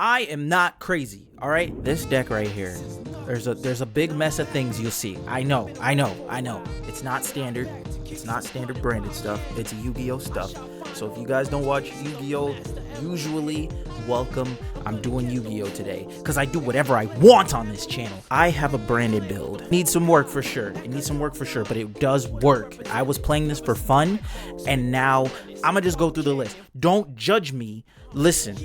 I am not crazy, all right? This deck right here, there's a big mess of things you'll see. I know. It's not standard. It's not standard branded stuff. It's Yu-Gi-Oh stuff. So if you guys don't watch Yu-Gi-Oh, usually, welcome. I'm doing Yu-Gi-Oh today because I do whatever I want on this channel. I have a branded build. Needs some work for sure. It needs some work for sure, but it does work. I was playing this for fun, and now I'm gonna just go through the list. Don't judge me. Listen.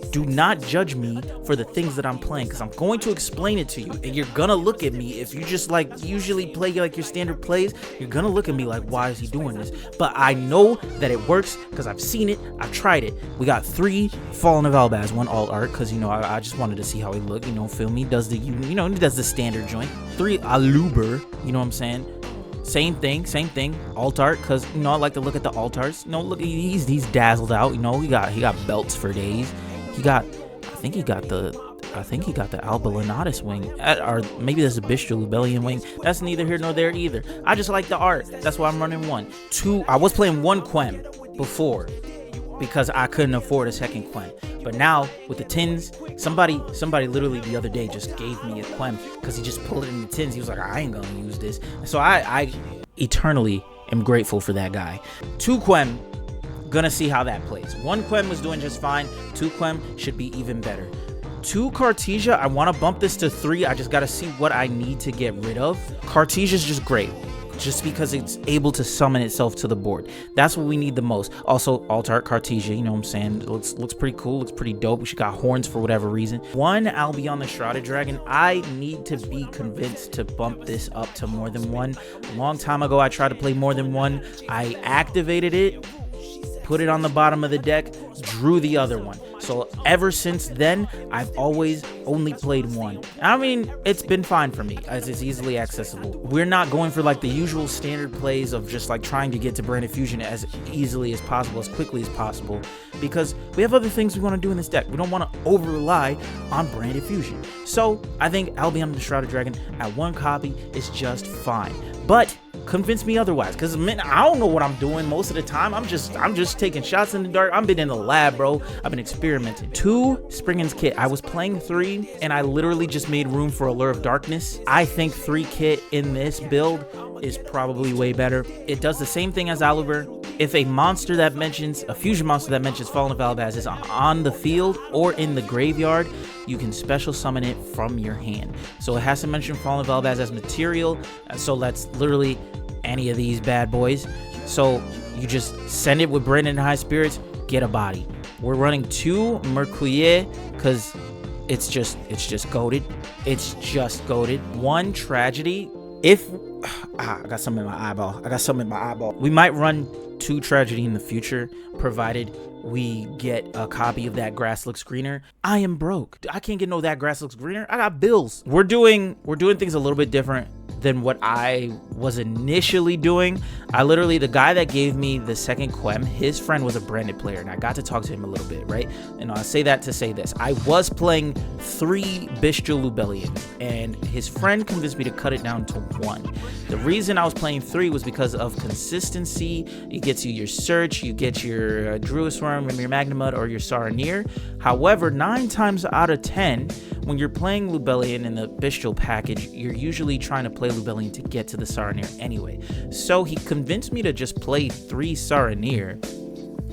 Do not judge me for the things that I'm playing, because I'm going to explain it to you, and you're gonna look at me. If you just like usually play like your standard plays, you're gonna look at me like, why is he doing this? But I know that it works because I've seen it, I've tried it. We got 3 Fallen of Albaz, 1 alt art, because I just wanted to see how he looked. Feel me? Does the he does the standard joint. 3 Aluber, you know what I'm saying? Same thing, alt art, because I like to look at the alt arts. Look, he's dazzled out. He got belts for days. I think he got the Alba Lenatus wing, or maybe there's a Bestial Lubellion wing. That's neither here nor there either. I just like the art. That's why I'm running 1. 2, I was playing 1 Quem before because I couldn't afford a second Quem. But now with the tins, somebody literally the other day just gave me a Quem because he just pulled it in the tins. He was like, I ain't gonna use this. So I eternally am grateful for that guy. 2 Quem, gonna see how that plays. 1 Quem was doing just fine. 2 Quem should be even better. 2 Cartesia, I want to bump this to 3. I just got to see what I need to get rid of. Cartesia's just great, just because it's able to summon itself to the board. That's what we need the most. Also, alt art Cartesia, you know what I'm saying? It looks pretty cool, looks pretty dope. She got horns for whatever reason. 1 Albion the Shrouded Dragon, I need to be convinced to bump this up to more than 1. A long time ago, I tried to play more than 1. I activated it, put it on the bottom of the deck, drew the other one. So ever since then, I've always only played 1. I mean, it's been fine for me as it's easily accessible. We're not going for like the usual standard plays of just like trying to get to Branded Fusion as easily as possible, as quickly as possible, because we have other things we want to do in this deck. We don't want to over rely on Branded Fusion. So I think Albion the Shrouded Dragon at 1 copy is just fine. But convince me otherwise, because I don't know what I'm doing most of the time. I'm just taking shots in the dark. I've been in the lab, bro. I've been experimenting. 2 Springen's Kit. I was playing 3 and I literally just made room for Allure of Darkness. I think 3 Kit in this build is probably way better. It does the same thing as Aluber. If a fusion monster that mentions Fallen of Albaz is on the field or in the graveyard, you can special summon it from your hand. So it has to mention Fallen of Albaz as material. So that's literally any of these bad boys. So you just send it with Branded High Spirits, get a body. We're running 2 Mercouillet because it's just goated. It's just goated. 1 Tragedy. I got something in my eyeball. We might run 2 Tragedy in the future, provided we get a copy of That Grass Looks Greener. I am broke. I can't get no That Grass Looks Greener. I got bills. We're doing things a little bit different than what I was initially doing. The guy that gave me the second Quem, his friend was a branded player, and I got to talk to him a little bit, right? And I say that to say this. I was playing 3 Bestial Lubellion, and his friend convinced me to cut it down to 1. The reason I was playing 3 was because of consistency. It gets you your Search, you get your Druid Swarm, your Magnemud, or your Saronir. However, 9 times out of 10, when you're playing Lubellion in the Bestial package, you're usually trying to play Lubellion to get to the Saronir anyway. So he convinced me to just play 3 Saronir,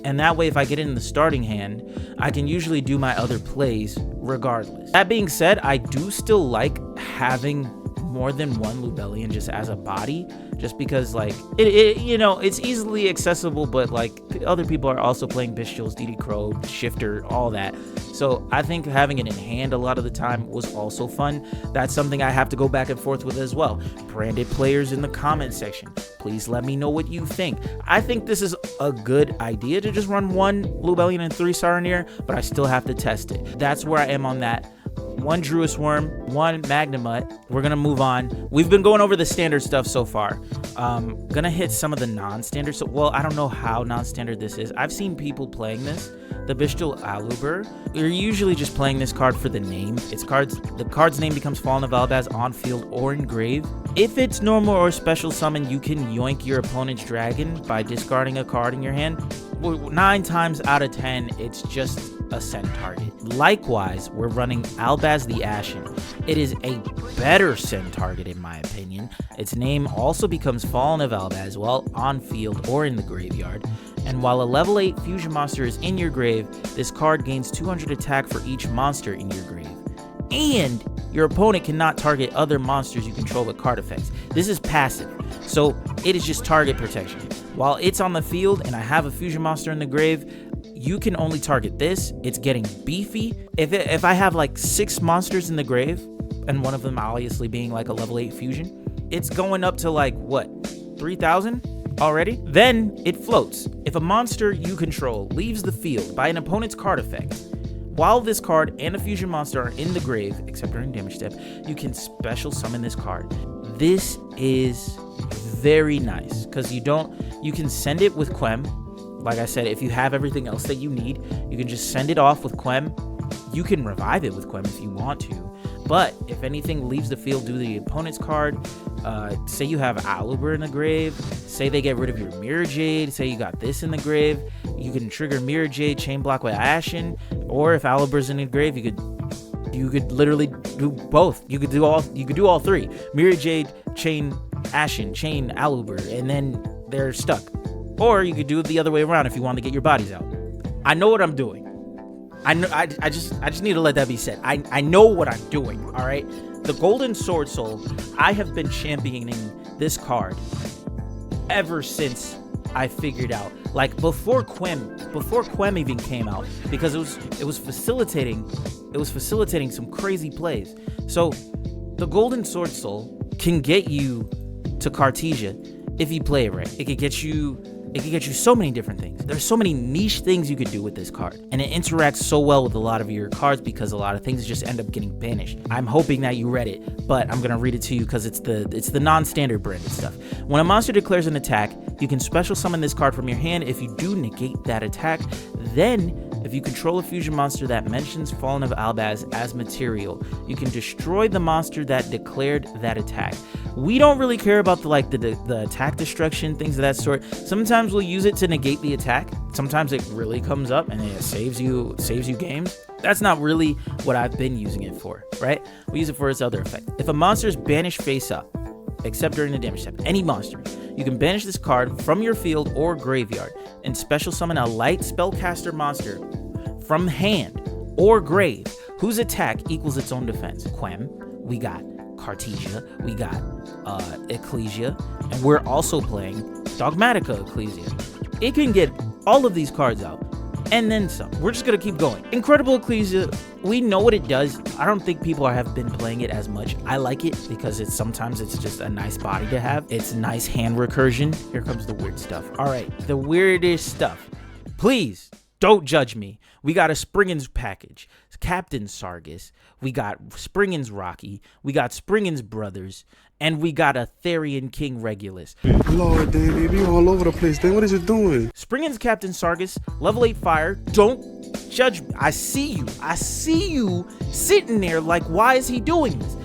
and that way if I get it in the starting hand, I can usually do my other plays regardless. That being said, I do still like having more than 1 Lubellion just as a body, just because like it's easily accessible, but like other people are also playing Bestials, DD Crow, Shifter, all that. So I think having it in hand a lot of the time was also fun. That's something I have to go back and forth with as well. Branded players in the comment section, please let me know what you think. I think this is a good idea to just run 1 Lubellion and 3 Saronir, but I still have to test it. That's where I am on that. 1 Druid Swarm, 1 Magnemut. We're gonna move on. We've been going over the standard stuff so far. Gonna hit some of the non-standard. Well, I don't know how non-standard this is. I've seen people playing this. The Bestial Aluber. You're usually just playing this card for the name. The card's name becomes Fallen of Albaz on field or in grave. If it's normal or special summon, you can yoink your opponent's dragon by discarding a card in your hand. 9 times out of 10, it's just a send target. Likewise, we're running Albaz the Ashen. It is a better send target in my opinion. Its name also becomes Fallen of Albaz while on field or in the graveyard. And while a level 8 fusion monster is in your grave, this card gains 200 attack for each monster in your grave. And your opponent cannot target other monsters you control with card effects. This is passive, so it is just target protection. While it's on the field and I have a fusion monster in the grave, you can only target this. It's getting beefy. If I have like 6 monsters in the grave, and one of them obviously being like a level 8 fusion, it's going up to like, what, 3,000 already? Then it floats. If a monster you control leaves the field by an opponent's card effect, while this card and a fusion monster are in the grave, except during damage step, you can special summon this card. This is very nice because you can send it with Quem. Like I said, if you have everything else that you need, you can just send it off with Quem. You can revive it with Quem if you want to. But if anything leaves the field due to the opponent's card, say you have Aluber in the grave, say they get rid of your Mirror Jade, say you got this in the grave, you can trigger Mirror Jade, Chain Block with Ashen, or if Aluber's in the grave, you could literally do both. You could do all 3. Mirror Jade, Chain Ashen, Chain Aluber, and then they're stuck. Or you could do it the other way around if you want to get your bodies out. I know what I'm doing. I know. I just need to let that be said. I know what I'm doing. All right. The Golden Sword Soul. I have been championing this card ever since I figured out. Like before Quem even came out, because it was facilitating some crazy plays. So the Golden Sword Soul can get you to Cartesia if you play it right. It could get you so many different things. There's so many niche things you could do with this card. And it interacts so well with a lot of your cards because a lot of things just end up getting banished. I'm hoping that you read it, but I'm gonna read it to you because it's the non-standard branded stuff. When a monster declares an attack, you can special summon this card from your hand. If you do negate that attack, then if you control a fusion monster that mentions Fallen of Albaz as material, you can destroy the monster that declared that attack. We don't really care about the attack destruction, things of that sort. Sometimes we'll use it to negate the attack. Sometimes it really comes up and it saves you games. That's not really what I've been using it for, right? We use it for its other effect. If a monster is banished face up, except during the damage step, any monster, you can banish this card from your field or graveyard and special summon a light spellcaster monster from hand or grave whose attack equals its own defense. Quem, we got Cartesia, we got Ecclesia, and we're also playing Dogmatica Ecclesia. It can get all of these cards out and then some. We're just gonna keep going. Incredible Ecclesia, we know what it does. I don't think people have been playing it as much. I like it because sometimes it's just a nice body to have. It's nice hand recursion. Here comes the weird stuff. All right, the weirdest stuff. Please don't judge me. We got a Springens package, Captain Sargus, we got Springens Rocky, we got Springens Brothers, and we got a Therian King Regulus. Lord, Dave, you all over the place, Dave. What is you doing? Springens Captain Sargus, level 8 fire. Don't judge me. I see you sitting there like, why is he doing this?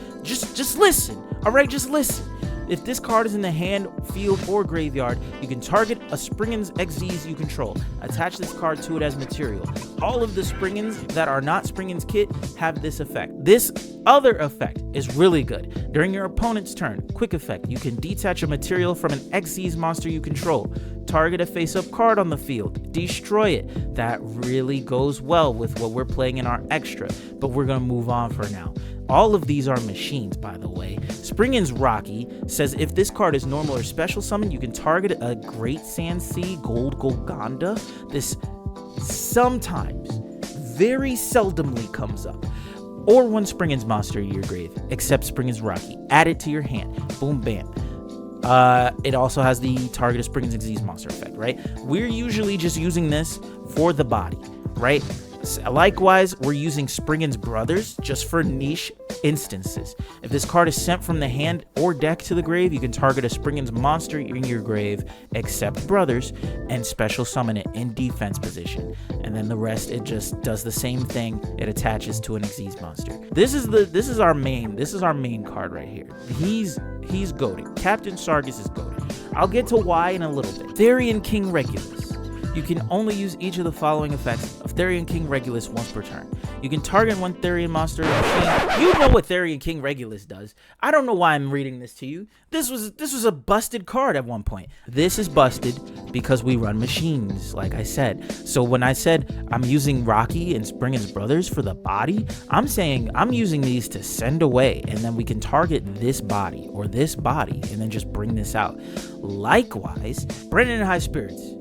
Just listen, all right? Just listen. If this card is in the hand, field, or graveyard, you can target a Springens XZs you control. Attach this card to it as material. All of the Springens that are not Springens kit have this effect. This other effect is really good. During your opponent's turn, quick effect, you can detach a material from an XZs monster you control. Target a face-up card on the field. Destroy it. That really goes well with what we're playing in our extra, but we're going to move on for now. All of these are machines, by the way. Springens Rocky says if this card is normal or special summon, you can target a Great Sand Sea Gold Golgonda. This sometimes, very seldomly comes up. Or one Springens monster in your grave, except Springens Rocky. Add it to your hand. Boom, bam. It also has the target of Springens Xyz monster effect, right? We're usually just using this for the body, right? Likewise, we're using Springens Brothers just for niche instances. If this card is sent from the hand or deck to the grave, you can target a Springens monster in your grave, except Brothers, and special summon it in defense position. And then the rest, it just does the same thing. It attaches to an Xyz monster. This is our main card right here. He's goated. Captain Sargus is goated. I'll get to why in a little bit. Therian King Regulus. you can only use each of the following effects of Therian King Regulus once per turn. You can target one Therian monster machine. You know what Therian King Regulus does. I don't know why I'm reading this to you. This was a busted card at one point. This is busted because we run machines, like I said. So when I said I'm using Rocky and Springen's Brothers for the body, I'm saying I'm using these to send away, and then we can target this body or this body and then just bring this out. Likewise, Branded in High Spirits.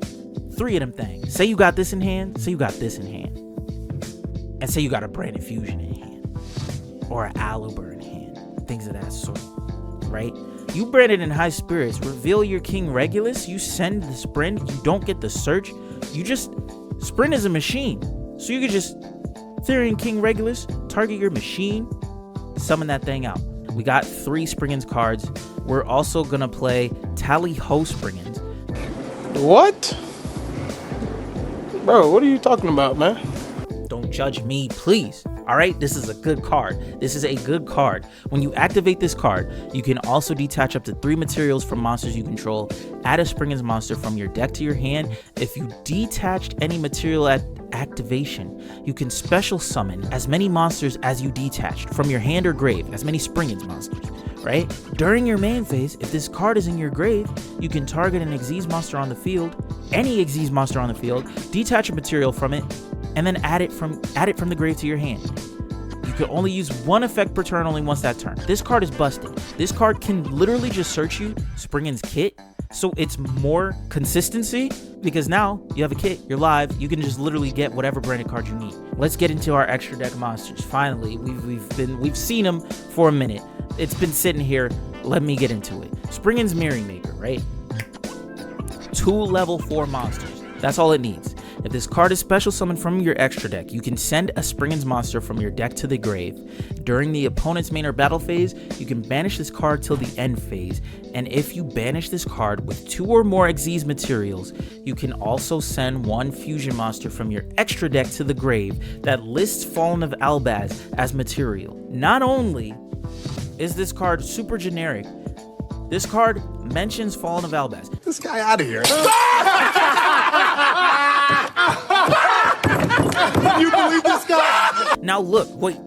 3 of them things. Say you got this in hand, say you got this in hand. And say you got a Branded Fusion in hand. Or an Aluber in hand. Things of that sort. Right? You Branded in High Spirits, reveal your King Regulus, you send the sprint, you don't get the search, you just, sprint is a machine. So you could just, Therian King Regulus, target your machine, summon that thing out. We got 3 Springen's cards. We're also gonna play Tally-Ho Springen's. What? Bro, what are you talking about, man? Don't judge me, please. All right, this is a good card. This is a good card. When you activate this card, you can also detach up to 3 materials from monsters you control. Add a Springen's monster from your deck to your hand. If you detached any material at activation, you can special summon as many monsters as you detached from your hand or grave, as many Springen's monsters, right? During your main phase, if this card is in your grave, you can target an Xyz monster on the field, any Xyz monster on the field, detach a material from it, and then add it from the grave to your hand. You can only use 1 effect per turn only once that turn. This card is busted. This card can literally just search you Springen's kit, so it's more consistency because now you have a kit, you're live, you can just literally get whatever branded card you need. Let's get into our extra deck monsters. Finally, we've seen them for a minute. It's been sitting here. Let me get into it. Springen's Mirroring Maker, right? 2 level 4 monsters. That's all it needs. If this card is special summoned from your extra deck, you can send a Springen's monster from your deck to the grave. During the opponent's main or battle phase, you can banish this card till the end phase, and if you banish this card with 2 or more Xyz materials, you can also send 1 fusion monster from your extra deck to the grave that lists Fallen of Albaz as material. Not only is this card super generic, this card mentions Fallen of Albaz. This guy out of here. You believe this guy? Now look, wait,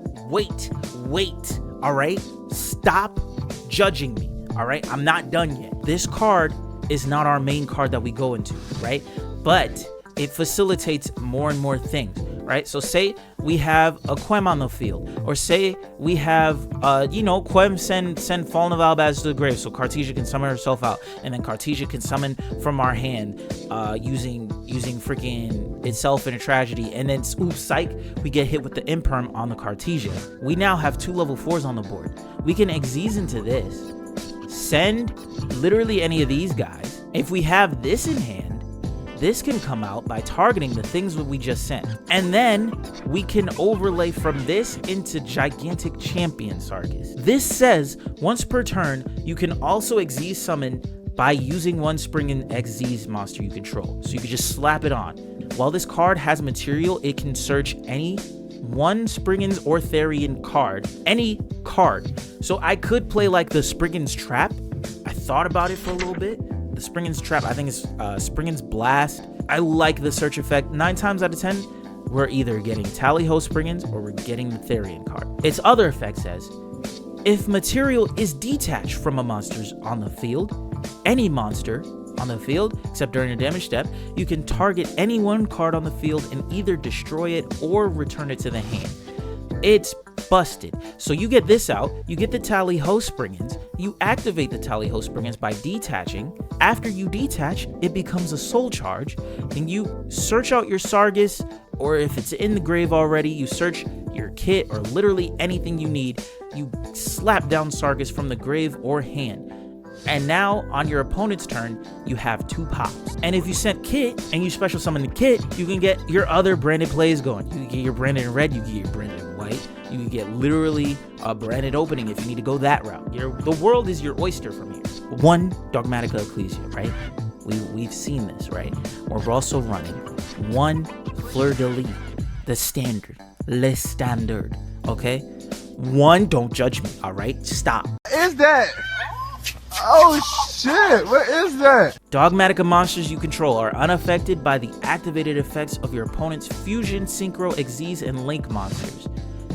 all right? Stop judging me, all right? I'm not done yet. This card is not our main card that we go into, right? But it facilitates more and more things, right? So say we have a Quem on the field, or say we have, Quem send Fallen of Albaz to the grave, so Cartesia can summon herself out, and then Cartesia can summon from our hand, using freaking itself in a tragedy, and then oops, psych, we get hit with the Imperm on the Cartesia. We now have 2 level 4s on the board. We can Xyz into this, send literally any of these guys. If we have this in hand, this can come out by targeting the things that we just sent. And then we can overlay from this into Gigantic Champion Sarkis. This says once per turn, you can also Xyz summon by using 1 Springen Xyz monster you control. So you can just slap it on. While this card has material, it can search any 1 Springen's or Therian card, any card. So I could play like the Springen's Trap. I thought about it for a little bit. The Springen's Trap, I think it's Springen's Blast. I like the search effect. 9 times out of 10, we're either getting Tally-Ho Springen's or we're getting the Therian card. Its other effect says, if material is detached from a monster's on the field, any monster on the field, except during a damage step, you can target any 1 card on the field and either destroy it or return it to the hand. It's busted. So you get this out, you get the Tally-Ho Springen's, you activate the Tally-Ho Springen's by detaching. After you detach, it becomes a soul charge, and you search out your Sargus, or if it's in the grave already, you search your kit or literally anything you need. You slap down Sargus from the grave or hand. And now, on your opponent's turn, you have 2 pops. And if you sent Kit, and you special summon the Kit, you can get your other branded plays going. You can get your branded in red, you can get your branded in white. You can get literally a branded opening if you need to go that route. The world is your oyster from here. 1 Dogmatica Ecclesia, right? We've seen this, right? We're also running 1 Fleur de Lis, the standard, Le Standard, okay? 1, don't judge me, all right? Stop. Is that? Oh shit! What is that? Dogmatica monsters you control are unaffected by the activated effects of your opponent's fusion, synchro, Xyz, and link monsters.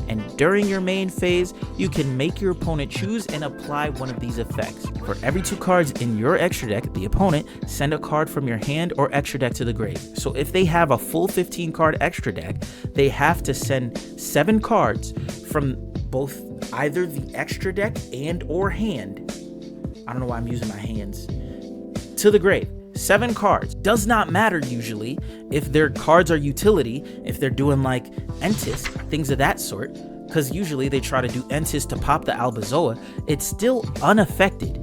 And during your main phase, you can make your opponent choose and apply one of these effects. For every 2 cards in your extra deck, the opponent send a card from your hand or extra deck to the grave. So if they have a full 15 card extra deck, they have to send 7 cards from both either the extra deck and or hand. I don't know why I'm using my hands. To the grave. 7 cards. Does not matter usually if their cards are utility, if they're doing like Entis, things of that sort, because usually they try to do Entis to pop the Albazoa. It's still unaffected.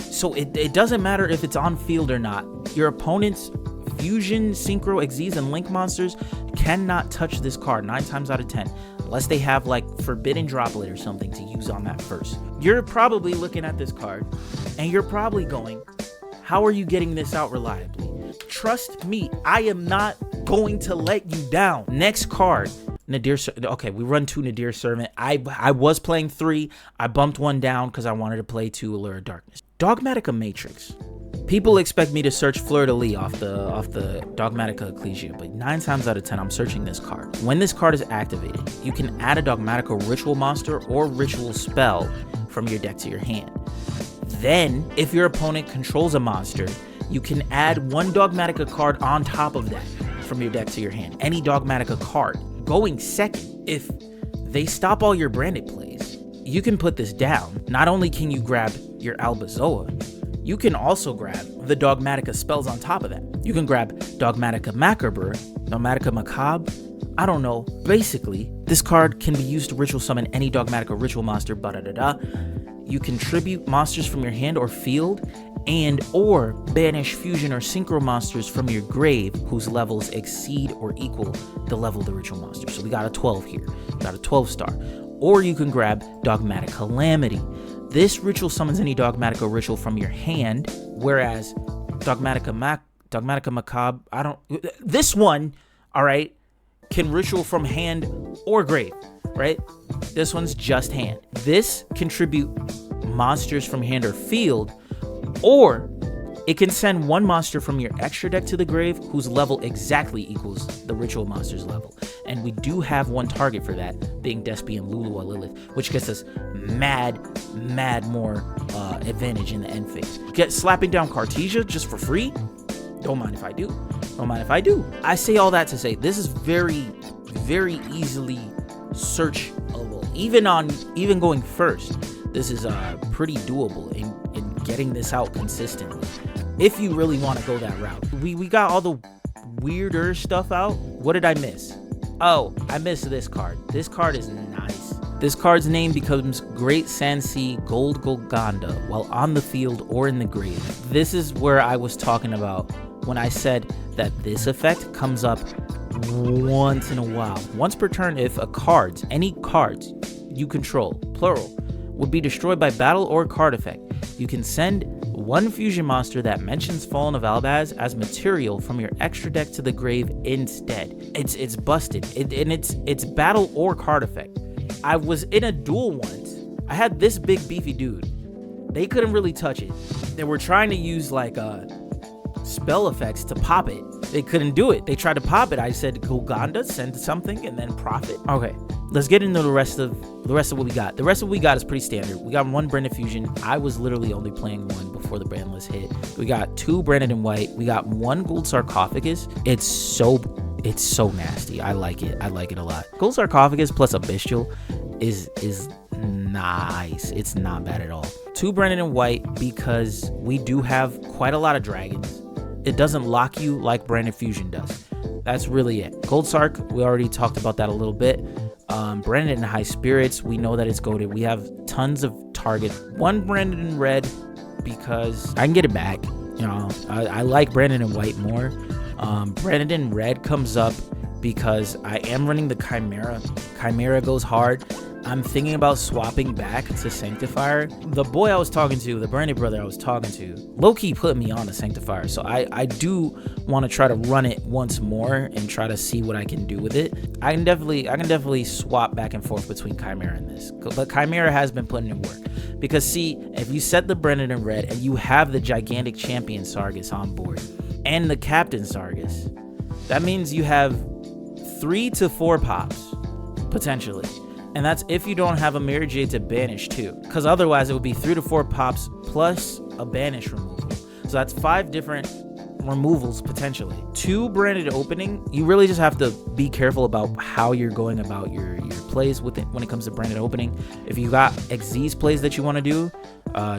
So it doesn't matter if it's on field or not. Your opponent's fusion, synchro, Xyz, and link monsters cannot touch this card 9 times out of 10. Unless they have like Forbidden Droplet or something to use on that first. You're probably looking at this card and you're probably going, how are you getting this out reliably? Trust me, I am not going to let you down. Next card, Nadir. Okay, we run 2 Nadir Servant. I was playing 3. I bumped 1 down because I wanted to play 2 Allure of Darkness. Dogmatica Matrix. People expect me to search Fleur-de-Lis off the Dogmatica Ecclesia, but 9 times out of 10, I'm searching this card. When this card is activated, you can add a Dogmatica Ritual monster or Ritual spell from your deck to your hand. Then, if your opponent controls a monster, you can add 1 Dogmatica card on top of that from your deck to your hand. Any Dogmatica card. Going second, if they stop all your branded plays, you can put this down. Not only can you grab your Albazoa, you can also grab the Dogmatica spells on top of that. You can grab Dogmatica Macabre, Dogmatica Macabre, I don't know. Basically, this card can be used to ritual summon any Dogmatica ritual monster, You can tribute monsters from your hand or field, and or banish fusion or synchro monsters from your grave whose levels exceed or equal the level of the ritual monster. So we got a 12 here. We got a 12 star. Or you can grab Dogmatic Calamity. This ritual summons any Dogmatica ritual from your hand, whereas Dogmatica Macabre, this one, all right, can ritual from hand or grave, right? This one's just hand. This can tribute monsters from hand or field, or it can send 1 monster from your extra deck to the grave whose level exactly equals the ritual monster's level. And we do have 1 target for that, being Despian Lulua Lilith, which gets us mad more advantage in the end phase. Get slapping down Cartesia just for free? Don't mind if I do. Don't mind if I do. I say all that to say this is very easily searchable. Even going first, this is pretty doable in getting this out consistently. If you really want to go that route. We got all the weirder stuff out. What did I miss? Oh, I missed this card. This card is nice. This card's name becomes Great Sansi Gold Golganda while on the field or in the grave. This is where I was talking about when I said that this effect comes up once in a while. Once per turn if any cards you control, plural, would be destroyed by battle or card effect. You can send 1 fusion monster that mentions Fallen of Albaz as material from your extra deck to the grave instead. It's busted. It's battle or card effect. I was in a duel once. I had this big beefy dude. They couldn't really touch it. They were trying to use like spell effects to pop it. They couldn't do it. They tried to pop it. I said Golganda, send something, and then profit. Okay, let's get into the rest of what we got. The rest of what we got is pretty standard. We got 1 Branded Fusion. I was literally only playing 1 before the brand list hit. We got 2 Branded in white. We got 1 Gold Sarcophagus. It's so nasty. I like it. I like it a lot. Gold Sarcophagus plus a Bestial is nice. It's not bad at all. 2 Branded in white because we do have quite a lot of dragons. It doesn't lock you like Branded Fusion does. That's really it. Gold Sark, we already talked about that a little bit. Branded in High Spirits, we know that it's goated. We have tons of targets. 1 Branded in red because I can get it back. You know, I like Branded in white more. Branded in red comes up because I am running the Chimera. Chimera goes hard. I'm thinking about swapping back to Sanctifier. The boy I was talking to, the Branded brother I was talking to, low-key put me on the Sanctifier. So I do want to try to run it once more and try to see what I can do with it. I can definitely swap back and forth between Chimera and this. But Chimera has been putting in work. Because see, if you set the Branded in red and you have the gigantic champion Sargus on board and the captain Sargus, that means you have 3 to 4 pops, potentially. And that's if you don't have a Mirror Jade to banish too. Because otherwise it would be 3 to 4 pops plus a banish removal. So that's 5 different removals potentially. 2 branded opening, you really just have to be careful about how you're going about your plays with it when it comes to branded opening. If you got Xyz plays that you want to do,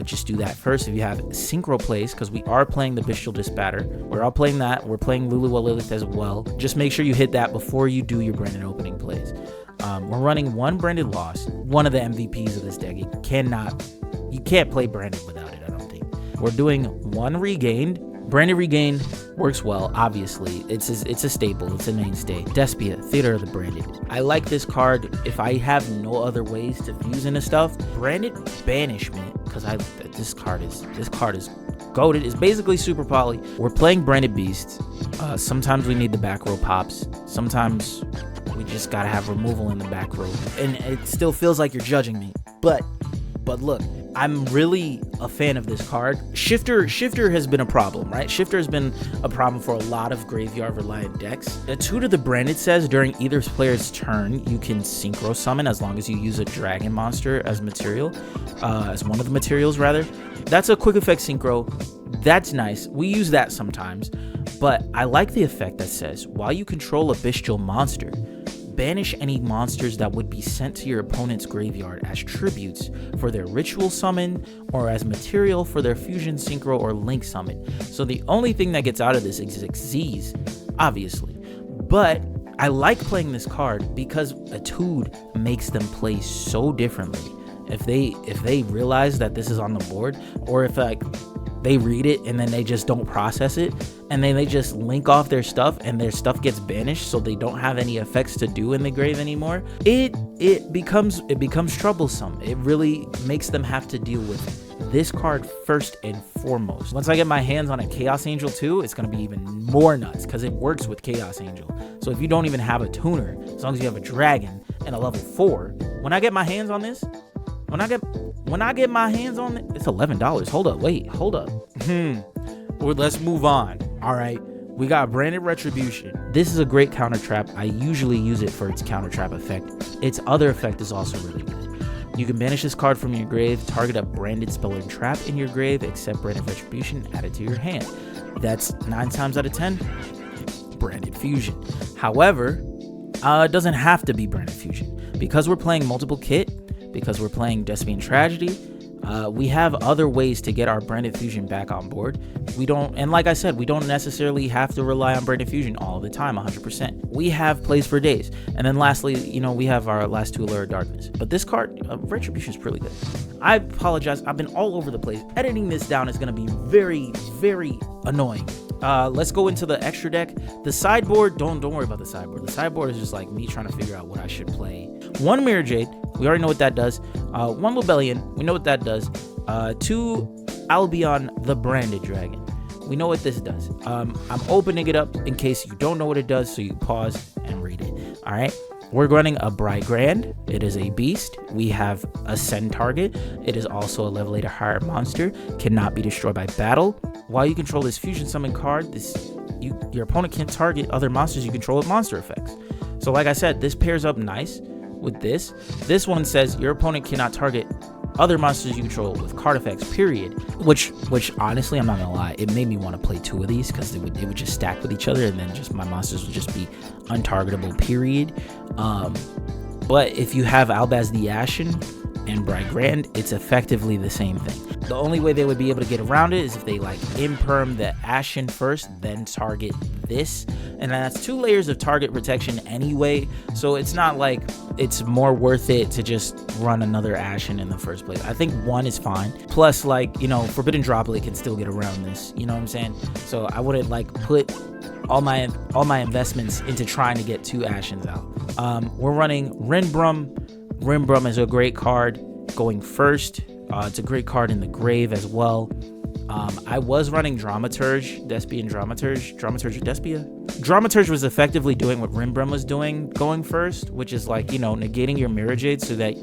just do that first. If you have synchro plays, because we are playing the Bestial Dispatter, we're all playing that. We're playing Lulu Lilith as well. Just make sure you hit that before you do your branded opening plays. We're running 1 branded loss, one of the MVPs of this deck. You can't play branded without it, I don't think. We're doing 1 regained. Branded regain works well, obviously. It's a staple, it's a mainstay. Despia, Theater of the Branded. I like this card if I have no other ways to fuse into stuff. Branded Banishment, because this card is goated. It's basically super poly. We're playing Branded Beasts. Sometimes we need the back row pops. Sometimes we just gotta have removal in the back row. And it still feels like you're judging me. But look, I'm really a fan of this card. Shifter has been a problem, right? Shifter has been a problem for a lot of graveyard reliant decks. A Tutor the Branded says during either player's turn, you can synchro summon as long as you use a dragon monster as material, as one of the materials rather. That's a quick effect synchro. That's nice. We use that sometimes, but I like the effect that says while you control a bestial monster, banish any monsters that would be sent to your opponent's graveyard as tributes for their ritual summon or as material for their fusion, synchro, or link summon. So the only thing that gets out of this is Xyz, obviously. But I like playing this card because Etude makes them play so differently. If they realize that this is on the board, or if like they read it and then they just don't process it, and then they just link off their stuff and their stuff gets banished, so they don't have any effects to do in the grave anymore, it becomes troublesome. It really makes them have to deal with this card first and foremost. Once I get my hands on a Chaos Angel too, it's going to be even more nuts because it works with Chaos Angel. So if you don't even have a tuner, as long as you have a dragon and a level 4, when I get my hands on this, when I get my hands on it, it's $11. Hold up, wait, hold up. Or let's move on. All right, we got Branded Retribution. This is a great counter trap. I usually use it for its counter trap effect. Its other effect is also really good. You can banish this card from your grave, target a branded spell or trap in your grave, except Branded Retribution, add it to your hand. That's 9 times out of 10, Branded Fusion. However, it doesn't have to be Branded Fusion. Because we're playing multiple kit, because we're playing Despian Tragedy, we have other ways to get our Branded Fusion back on board. And like I said, we don't necessarily have to rely on Branded Fusion all the time, 100%. We have plays for days. And then lastly, we have our last 2 Allure of Darkness. But this card, Retribution is pretty good. I apologize, I've been all over the place. Editing this down is going to be very, very annoying. Let's go into the extra deck. The sideboard, don't worry about the sideboard. The sideboard is just like me trying to figure out what I should play. 1 Mirror Jade, we already know what that does. 1 Lobelian, we know what that does. 2 Albion the Branded Dragon, we know what this does. I'm opening it up in case you don't know what it does, so you pause and read it. All right, we're running a Brigrand. It is a beast. We have a Send target. It is also a level 8 or higher monster, cannot be destroyed by battle. While you control this fusion summon card, your opponent can target other monsters you control with monster effects. So like I said, this pairs up nice with this. This one says your opponent cannot target other monsters you control with card effects, period. Which honestly, I'm not gonna lie, it made me want to play 2 of these because it would just stack with each other, and then just my monsters would just be untargetable, period. But if you have Albaz the Ashen and Brigrand, it's effectively the same thing. The only way they would be able to get around it is if they like imperm the Ashen first, then target this, and that's 2 layers of target protection anyway, so it's not like it's more worth it to just run another Ashen in the first place. I think 1 is fine, plus like, Forbidden Droplet can still get around this, you know what I'm saying? So I wouldn't like put all my investments into trying to get 2 Ashens out. We're running Renbrum, Rimbrum is a great card going first. It's a great card in the grave as well. I was running Dramaturge, Despian Dramaturge or Despia. Dramaturge was effectively doing what Rimbrum was doing going first, which is like, you know, negating your Mirror Jade so that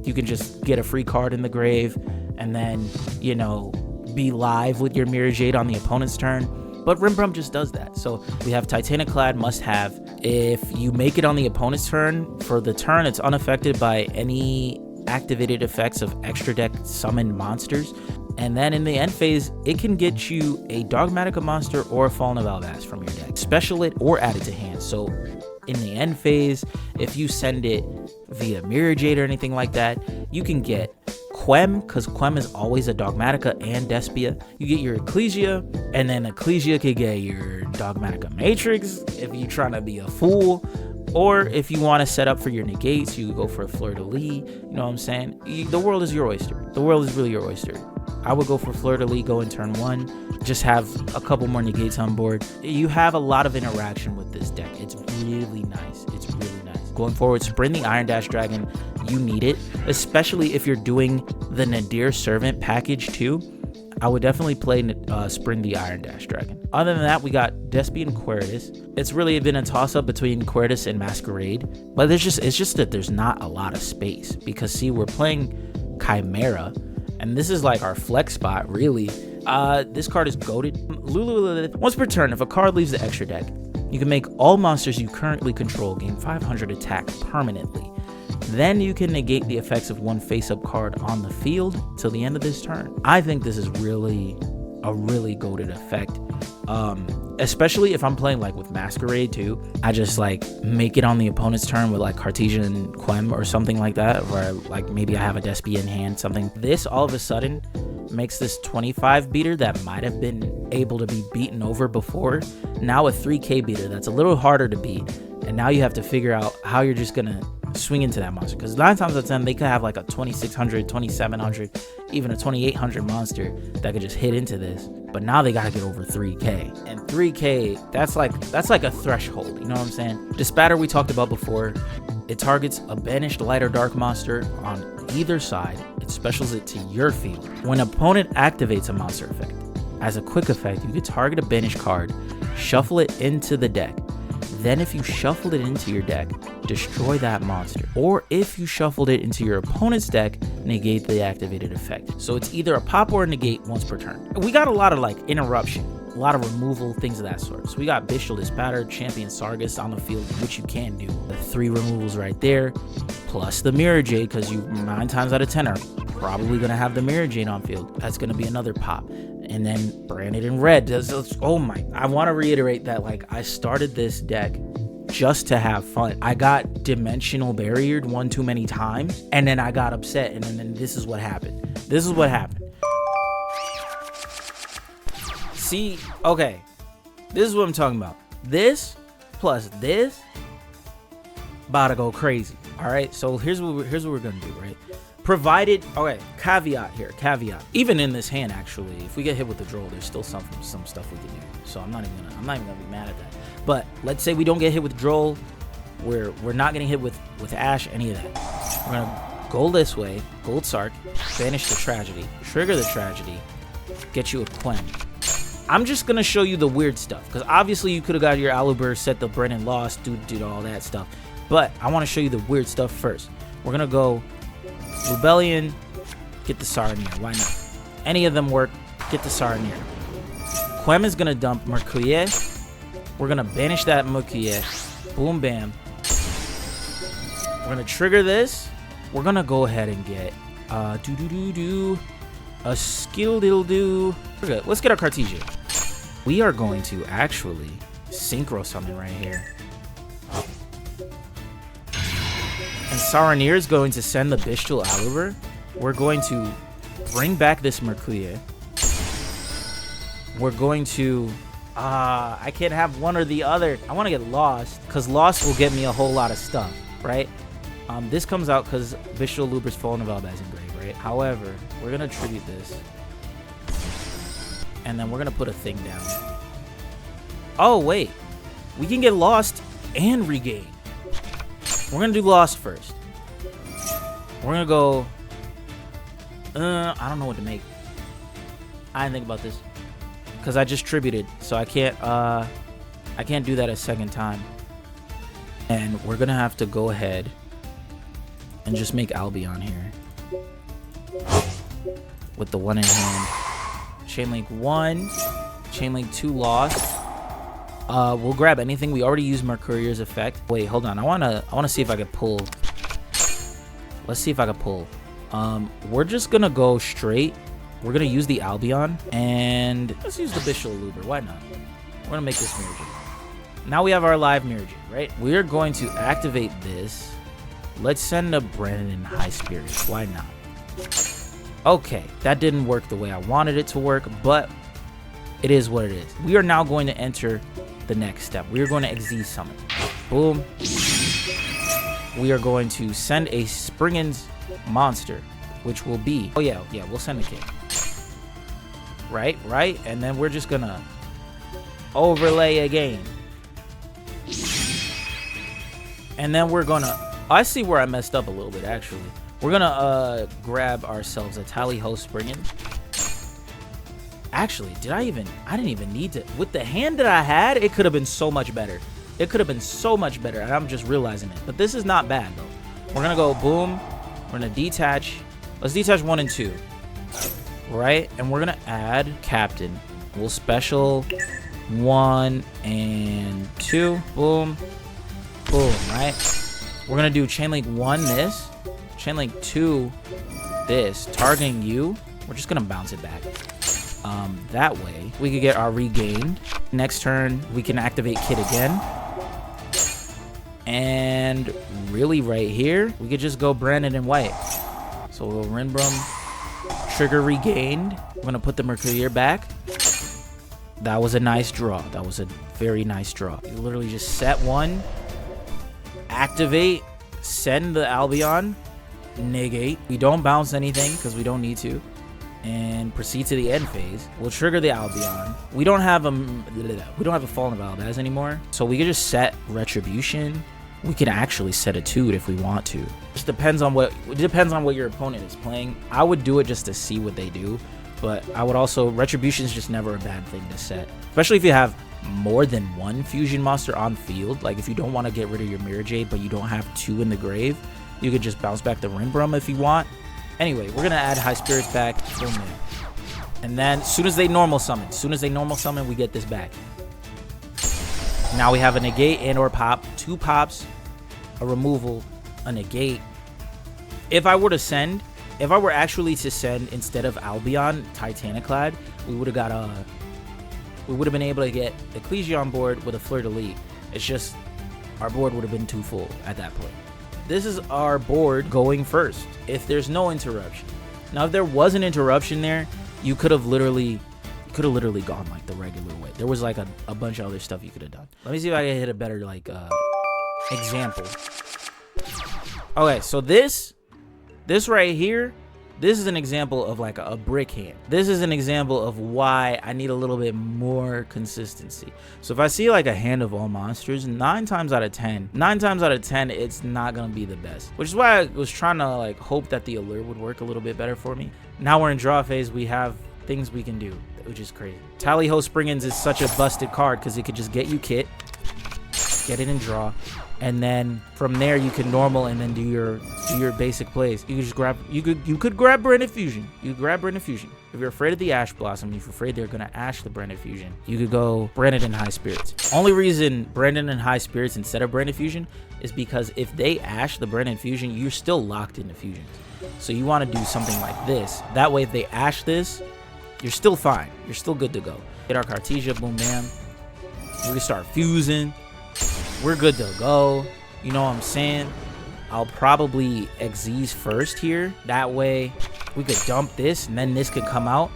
you can just get a free card in the grave and then, you know, be live with your Mirror Jade on the opponent's turn. But Rimbrum just does that. So we have Titaniclad must have. If you make it on the opponent's turn, for the turn it's unaffected by any activated effects of extra deck summoned monsters. And then in the end phase, it can get you a Dogmatica monster or a Fallen of Albaz from your deck. Special it or add it to hand. So in the end phase, if you send it via Mirror Jade or anything like that, you can get Quem, because Quem is always a Dogmatica and Despia. You get your Ecclesia, and then Ecclesia could get your Dogmatica Matrix if you're trying to be a fool. Or if you want to set up for your negates, you go for a Fleur de Lis. You know what I'm saying? The world is your oyster. The world is really your oyster. I would go for Fleur de Lis, go in turn 1. Just have a couple more negates on board. You have a lot of interaction with this deck. It's really nice. It's really nice. Going forward, Sprint the Iron Dash Dragon. You need it, especially if you're doing the Nadir Servant package too. I would definitely play Sprint the Iron Dash Dragon. Other than that, we got Despian Queritus. It's really been a toss-up between Queritus and Masquerade, but it's just that there's not a lot of space because, see, we're playing Chimera, and this is like our flex spot, really. This card is goated. Lulu, once per turn, if a card leaves the extra deck, you can make all monsters you currently control gain 500 attack permanently. Then you can negate the effects of one face-up card on the field till the end of this turn. I think this is really a really goated effect. Especially if I'm playing like with Masquerade too. I just like make it on the opponent's turn with like Cartesian Quem or something like that, or like maybe I have a Despia in hand, something. This all of a sudden makes this 25 beater that might have been able to be beaten over before now a 3k beater that's a little harder to beat. And now you have to figure out how you're just gonna swing into that monster, because 9 times out of 10 they could have like a 2600, 2700, even a 2800 monster that could just hit into this. But now they gotta get over 3k, and 3k, that's like a threshold, you know what I'm saying? Dispatter we talked about before. It targets a banished light or dark monster on either side. It specials it to your field. When an opponent activates a monster effect, as a quick effect, you could target a banished card, shuffle it into the deck. Then if you shuffled it into your deck, destroy that monster. Or if you shuffled it into your opponent's deck, negate the activated effect. So it's either a pop or a negate once per turn. We got a lot of like interruption, a lot of removal, things of that sort. So we got Bishal Dispatter, Champion Sargus on the field, which you can do. The 3 removals right there, plus the Mirror Jade, because you 9 times out of 10 are probably gonna have the Mirror Jade on field. That's gonna be another pop. And then Branded in Red does, oh my, I want to reiterate that like I started this deck just to have fun. I got dimensional barriered one too many times, and then I got upset, and then this is what happened. This is what happened. See, okay, this is what I'm talking about. This plus this, about to go crazy. All right, so here's what we're gonna do, right? Provided, okay, caveat here, caveat. Even in this hand, actually, if we get hit with the draw, there's still some stuff we can do. So I'm not even gonna be mad at that. But let's say we don't get hit with Droll, we're not getting hit with Ash, any of that. We're gonna go this way, Gold Sark, banish the Tragedy, trigger the Tragedy, get you a Quem. I'm just gonna show you the weird stuff, because obviously you could have got your Aluber, set the Brennan Lost, do all that stuff. But I want to show you the weird stuff first. We're gonna go Rebellion, get the Saronir, why not? Any of them work, get the Saronir. Quem is gonna dump Mercury. We're gonna banish that Mercury. Boom bam. We're gonna trigger this. We're gonna go ahead and get a skill diddle do. Okay, let's get our Cartesia. We are going to actually synchro summon right here. And Saronir is going to send the Bishal Aluber. We're going to bring back this Mercury. We're going to... I can't have one or the other. I want to get Lost, because Lost will get me a whole lot of stuff, right? This comes out because Bishal Aluber's Fallen of Albaz engraved, right? However, we're going to tribute this. And then we're going to put a thing down. Oh, wait. We can get Lost and regain. We're going to do Lost first. We're gonna go. I don't know what to make. I didn't think about this because I just tributed, so I can't do that a second time. And we're gonna have to go ahead and just make Albion here with the one in hand. Chainlink 1, Chainlink 2 lost. We'll grab anything. We already used Mercurier's effect. Wait, hold on. I wanna see if I could pull. Let's see if I could pull. We're just gonna go straight. We're gonna use the Albion and let's use the Bishul Luber. Why not? We're gonna make this Miragen. Now we have our live Miragen, right? We're going to activate this. Let's send a Brandon in High Spirits. Why not? Okay, that didn't work the way I wanted it to work, but it is what it is. We are now going to enter the next step. We are going to Xyz summon. Boom. We are going to send a Springens monster, which will be... Oh, yeah, we'll send a kid. Right? And then we're just going to overlay again. And then we're going to... I see where I messed up a little bit, actually. We're going to grab ourselves a Tally-Ho Springens. Actually, I didn't even need to. With the hand that I had, it could have been so much better. It could have been so much better, and I'm just realizing it. But this is not bad, though. We're going to go boom. We're going to detach. Let's detach 1 and 2. Right? And we're going to add Captain. We'll special 1 and 2. Boom. Boom, right? We're going to do Chainlink 1 this. Chainlink 2 this. Targeting you. We're just going to bounce it back. That way, we could get our regained. Next turn, we can activate Kid again. And really right here, we could just go Brandon and White. So we'll Rinbrum, trigger regained. We're going to put the Mercurier back. That was a nice draw. That was a very nice draw. You literally just set 1, activate, send the Albion, negate. We don't bounce anything because we don't need to. And proceed to the end phase. We'll trigger the Albion. We don't have a Fallen Valdez anymore, so we can just set Retribution. We can actually set a Tude if we want to. It depends on what your opponent is playing. I would do it just to see what they do, but I would also... Retribution is just never a bad thing to set, especially if you have more than 1 fusion monster on field. Like if you don't want to get rid of your Mirajade, but you don't have 2 in the grave, you could just bounce back the Rinbrum if you want. Anyway, we're going to add High Spirits back. Boom, man. And then as soon as they normal summon, we get this back. Now we have a negate and or pop. 2 pops, a removal, a negate. If I were actually to send instead of Albion, Titaniclad, we would have been able to get Ecclesia on board with a Fleur de Lis. It's just our board would have been too full at that point. This is our board going first if there's no interruption. Now if there was an interruption there, you could have literally gone like the regular way. There was like a bunch of other stuff you could have done. Let me see if I can hit a better like example. Okay, so this right here, this is an example of like a brick hand. This is an example of why I need a little bit more consistency. So if I see like a hand of all monsters, 9 times out of 10, it's not gonna be the best. Which is why I was trying to like hope that the allure would work a little bit better for me. Now we're in draw phase, we have things we can do, which is crazy. Tally-Ho Springens is such a busted card because it could just get you kit, get it in draw, and then from there you can normal and then do your basic plays. You could just grab you could grab Branded Fusion. You could grab Branded Fusion. If you're afraid of the Ash Blossom, if you're afraid they're gonna Ash the Branded Fusion, you could go Branded in High Spirits. Only reason Branded in High Spirits instead of Branded Fusion is because if they Ash the Branded Fusion, you're still locked into fusions. So you want to do something like this. That way if they Ash this, you're still fine. You're still good to go. Get our Cartesia, boom bam. We can start fusing. We're good to go. You know what I'm saying? I'll probably Xyz first here. That way we could dump this and then this could come out.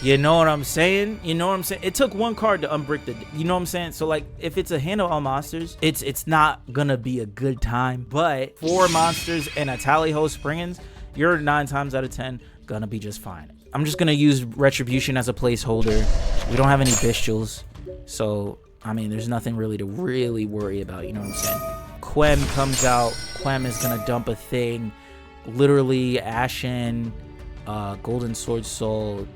You know what I'm saying? It took 1 card to unbrick the... You know what I'm saying? So like if it's a hand of all monsters, it's not gonna be a good time. But 4 monsters and a Tally-Ho Springens, you're 9 times out of 10 gonna be just fine. I'm just gonna use Retribution as a placeholder. We don't have any Bistuals, so I mean there's nothing really to worry about, you know what I'm saying? Quem comes out. Quem is gonna dump a thing. literally Ashen, Golden Sword Soul,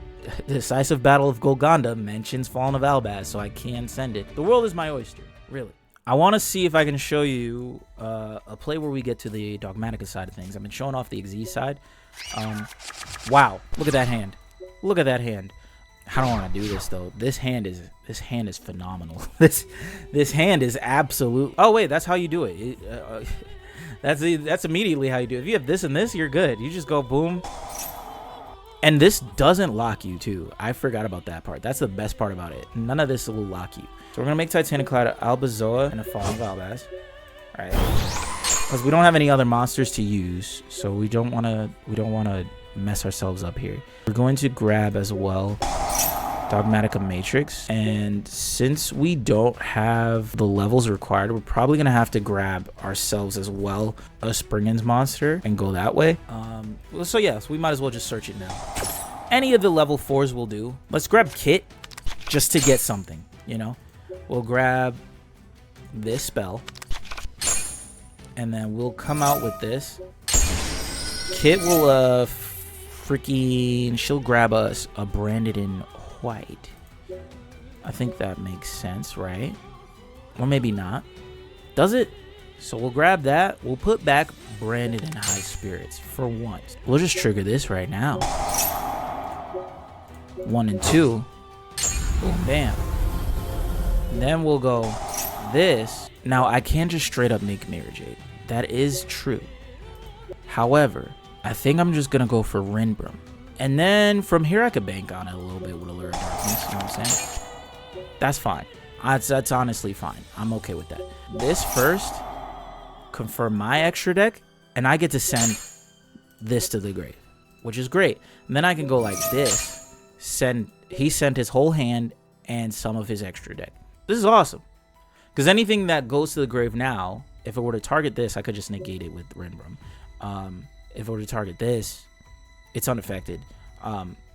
Decisive Battle of Golconda mentions Fallen of Albaz, so I can send it. The world is my oyster, really. I want to see if I can show you a play where we get to the Dogmatica side of things. I've been showing off the Xyz side. Wow, look at that hand. Look at that hand. I don't want to do this though. This hand is phenomenal. this hand is absolute. Oh wait, that's how you do it. That's immediately how you do it. If you have this and this, you're good. You just go boom. And this doesn't lock you too. I forgot about that part. That's the best part about it. None of this will lock you. So we're gonna make Titanic Cloud, Albazoa, and a Fallen of Albaz. All right. Because we don't have any other monsters to use, so we don't wanna mess ourselves up here. We're going to grab as well Dogmatica Matrix, and since we don't have the levels required, we're probably gonna have to grab ourselves as well a Springens monster and go that way. So yes, we might as well just search it now. Any of the level 4s will do. Let's grab Kit just to get something, you know. We'll grab this spell, and then we'll come out with this. Kit will she'll grab us a Branded in White. I think that makes sense, right? Or maybe not. Does it? So we'll grab that. We'll put back Branded in High Spirits for once. We'll just trigger this right now. 1 and 2. Boom, bam. And then we'll go this. Now I can't just straight up make Mirror Jade. That is true. However, I think I'm just gonna go for Rinbrum. And then from here I could bank on it a little bit with Allure of Darkness, you know what I'm saying? That's fine. That's honestly fine. I'm okay with that. This first, confirm my extra deck, and I get to send this to the grave, which is great. And then I can go like this, he sent his whole hand and some of his extra deck. This is awesome. Because anything that goes to the grave now, if it were to target this, I could just negate it with Rinbrum. If it were to target this, it's unaffected.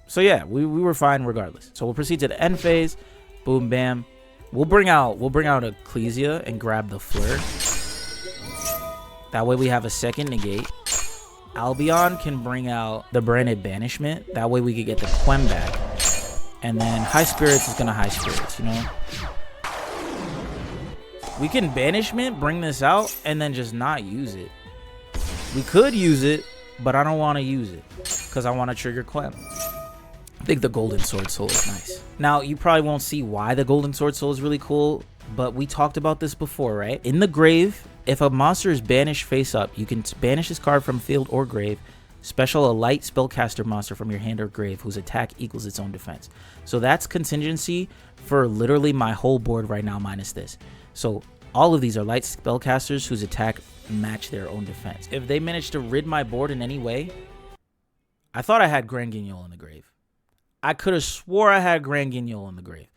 So yeah, we were fine regardless. So we'll proceed to the end phase. Boom, bam. We'll bring out Ecclesia and grab the Fleur. That way we have a second negate. Albion can bring out the Branded Banishment. That way we could get the Quem back. And then High Spirits is gonna High Spirits, you know? We can Banishment, bring this out, and then just not use it. We could use it, but I don't want to use it because I want to trigger Quem. I think the Golden Sword Soul is nice. Now, you probably won't see why the Golden Sword Soul is really cool, but we talked about this before, right? In the grave, if a monster is banished face up, you can banish this card from field or grave, special a light spellcaster monster from your hand or grave whose attack equals its own defense. So that's contingency for literally my whole board right now minus this. So all of these are light spellcasters whose attack match their own defense. If they manage to rid my board in any way, I thought I had Grand Guignol in the grave. I could have swore I had Grand Guignol in the grave.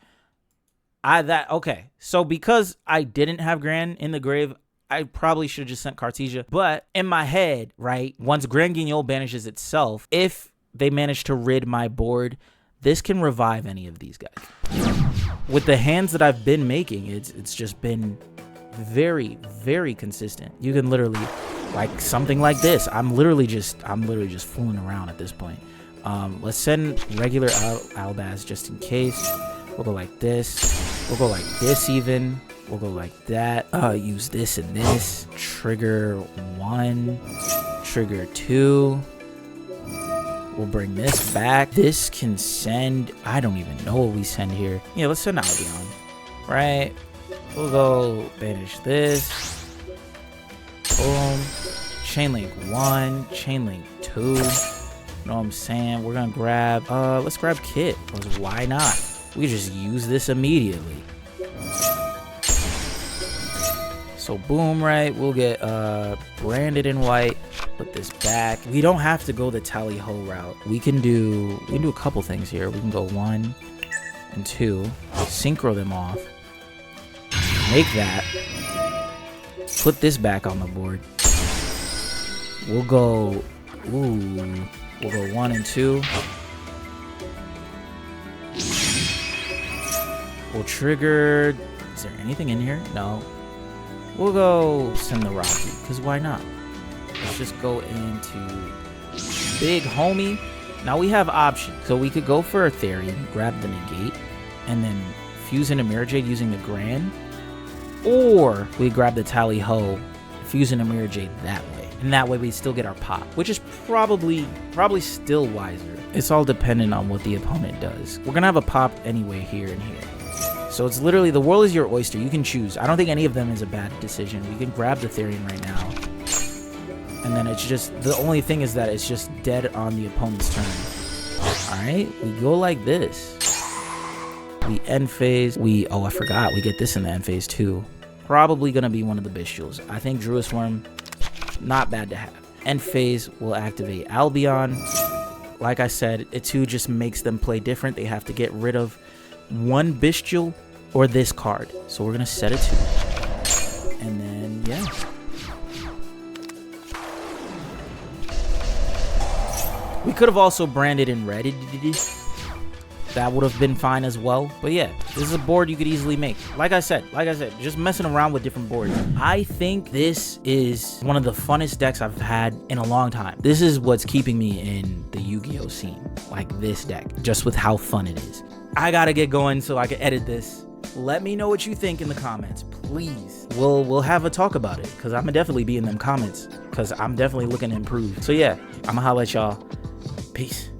Okay. So because I didn't have Grand in the grave, I probably should have just sent Cartesia. But in my head, right, once Grand Guignol banishes itself, if they manage to rid my board, this can revive any of these guys. With the hands that I've been making, it's just been very, very consistent. You can literally, like something like this. I'm literally just fooling around at this point. Let's send regular Albaz just in case. We'll go like this. We'll go like this even. We'll go like that. Use this and this. Trigger 1. Trigger 2. We'll bring this back. This can send, I don't even know what we send here. Yeah, let's send Albion. Right? We'll go banish this. Boom. Chainlink 1. Chainlink 2. You know what I'm saying? We're gonna grab, let's grab Kit. Because why not? We just use this immediately. So boom, right? We'll get Branded in White. Put this back. We don't have to go the Tally Ho route. We can do a couple things here. We can go 1 and 2. Synchro them off. Make that. Put this back on the board. We'll go. Ooh. We'll go 1 and 2. We'll trigger. Is there anything in here? No. We'll go send the Rocky, because why not? Let's just go into big homie. Now we have options. So we could go for a Therian, grab the negate, and then fuse into Mirror Jade using the Grand. Or we grab the Tally Ho, fuse into Mirror Jade that way. And that way we still get our pop, which is probably still wiser. It's all dependent on what the opponent does. We're gonna have a pop anyway here and here. So it's literally, the world is your oyster. You can choose. I don't think any of them is a bad decision. We can grab the Therian right now. And then it's just, the only thing is that it's just dead on the opponent's turn. Alright, we go like this. We end phase. Oh, I forgot. We get this in the end phase too. Probably gonna be one of the Bystials. I think Druid Worm, not bad to have. End phase will activate Albion. Like I said, it too just makes them play different. They have to get rid of one Bystial or this card. So we're gonna set it to. And then, yeah. We could have also branded in red. That would have been fine as well. But yeah, this is a board you could easily make. Like I said, just messing around with different boards. I think this is one of the funnest decks I've had in a long time. This is what's keeping me in the Yu-Gi-Oh scene. Like this deck, just with how fun it is. I gotta get going so I can edit this. Let me know what you think in the comments, please. We'll have a talk about it, because I'm gonna definitely be in them comments, because I'm definitely looking to improve. So yeah, I'm gonna holla at y'all. Peace.